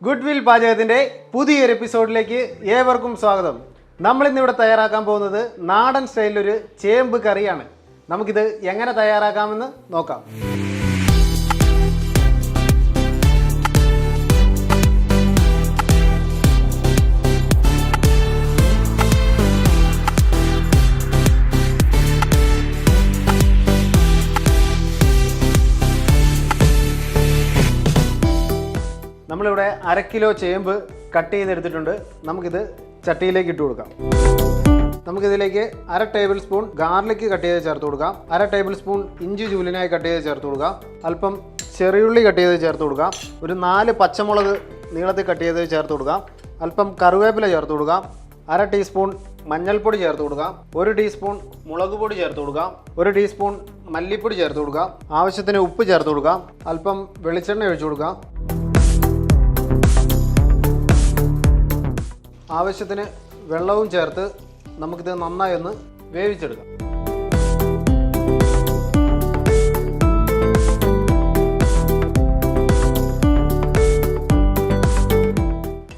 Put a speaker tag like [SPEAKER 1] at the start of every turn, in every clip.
[SPEAKER 1] Goodwill പാചകത്തിൻ്റെ പുതിയൊരു എപ്പിസോഡിലേക്ക് ഏവർക്കും സ്വാഗതം. നമ്മളിന്നിവിടെ തയ്യാറാക്കാൻ പോകുന്നത് നാടൻ സ്റ്റൈലിലൊരു ചേമ്പ് കറിയാണ്. നമുക്കിത് എങ്ങനെ തയ്യാറാക്കാമെന്ന് നോക്കാം. നമ്മളിവിടെ 1/2 കിലോ ചേമ്പ് കട്ട് ചെയ്തെടുത്തിട്ടുണ്ട്. നമുക്കിത് ചട്ടിയിലേക്ക് ഇട്ട് കൊടുക്കാം. നമുക്കിതിലേക്ക് 1/2 ടേബിൾ സ്പൂൺ ഗാർലിക് കട്ട് ചെയ്ത് ചേർത്ത് കൊടുക്കാം. 1/2 ടേബിൾ സ്പൂൺ ഇഞ്ചി ചൂലിനായി കട്ട് ചെയ്ത് ചേർത്ത് കൊടുക്കാം. അല്പം ചെറിയുള്ളി കട്ട് ചെയ്ത് ചേർത്ത് കൊടുക്കാം. ഒരു 4 പച്ചമുളക് നീളത്തിൽ കട്ട് ചെയ്ത് ചേർത്ത് കൊടുക്കാം. അല്പം കറിവേപ്പില ചേർത്ത് കൊടുക്കാം. 1/2 ടീസ്പൂൺ മഞ്ഞൾപ്പൊടി ചേർത്ത് കൊടുക്കാം. 1 ടീസ്പൂൺ മുളക് പൊടി ചേർത്ത് കൊടുക്കാം. 1 ടീസ്പൂൺ മല്ലിപ്പൊടി ചേർത്ത് കൊടുക്കാം. ആവശ്യത്തിന് ഉപ്പ് ചേർത്ത് കൊടുക്കാം. അല്പം വെളിച്ചെണ്ണ ഒഴിച്ചു കൊടുക്കാം. ആവശ്യത്തിന് വെള്ളവും ചേർത്ത് നമുക്കിത് നന്നായി ഒന്ന് വേവിച്ചെടുക്കാം.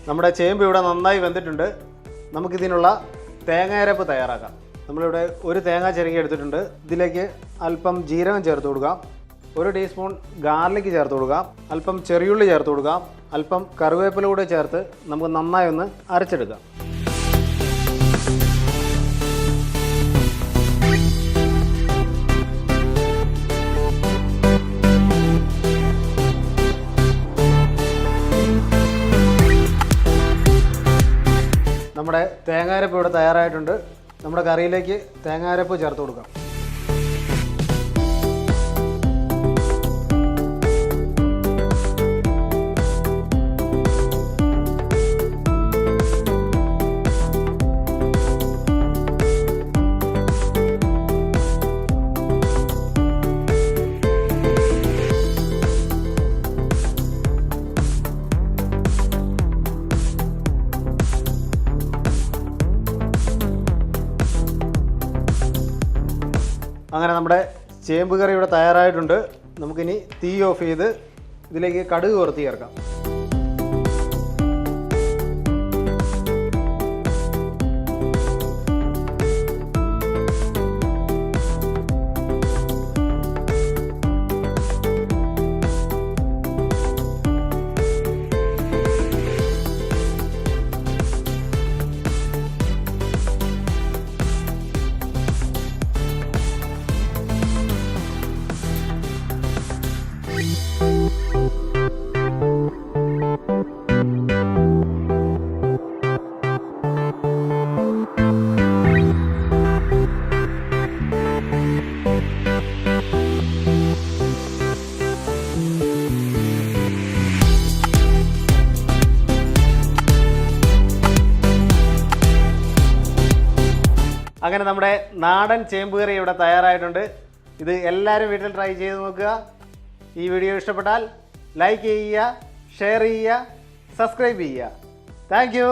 [SPEAKER 1] നമ്മുടെ ചേമ്പ് ഇവിടെ നന്നായി വെന്തിട്ടുണ്ട്. നമുക്കിതിനുള്ള തേങ്ങയരപ്പ് തയ്യാറാക്കാം. നമ്മളിവിടെ ഒരു തേങ്ങ ചിരകി എടുത്തിട്ടുണ്ട്. ഇതിലേക്ക് അല്പം ജീരകം ചേർത്ത് കൊടുക്കാം. 1 ടീസ്പൂൺ ഗാർലിക് ചേർത്ത് കൊടുക്കാം. അല്പം ചെറിയുള്ളി ചേർത്ത് കൊടുക്കാം. അല്പം കറിവേപ്പില കൂടെ ചേർത്ത് നമുക്ക് നന്നായി ഒന്ന് അരച്ചെടുക്കാം. നമ്മുടെ തേങ്ങാരപ്പ് ഇവിടെ തയ്യാറായിട്ടുണ്ട്. നമ്മുടെ കറിയിലേക്ക് തേങ്ങാരപ്പ് ചേർത്ത് കൊടുക്കാം. അങ്ങനെ നമ്മുടെ ചേമ്പ് കറി ഇവിടെ തയ്യാറായിട്ടുണ്ട്. നമുക്കിനി തീ ഓഫ് ചെയ്ത് ഇതിലേക്ക് കടുക് വറുത്ത് ചേർക്കാം. അങ്ങനെ നമ്മുടെ നാടൻ ചേമ്പ് കറി ഇവിടെ തയ്യാറായിട്ടുണ്ട്. ഇത് എല്ലാവരും വീട്ടിൽ ട്രൈ ചെയ്ത് നോക്കുക. ഈ വീഡിയോ ഇഷ്ടപ്പെട്ടാൽ ലൈക്ക് ചെയ്യുക, ഷെയർ ചെയ്യുക, സബ്സ്ക്രൈബ് ചെയ്യുക. Thank you.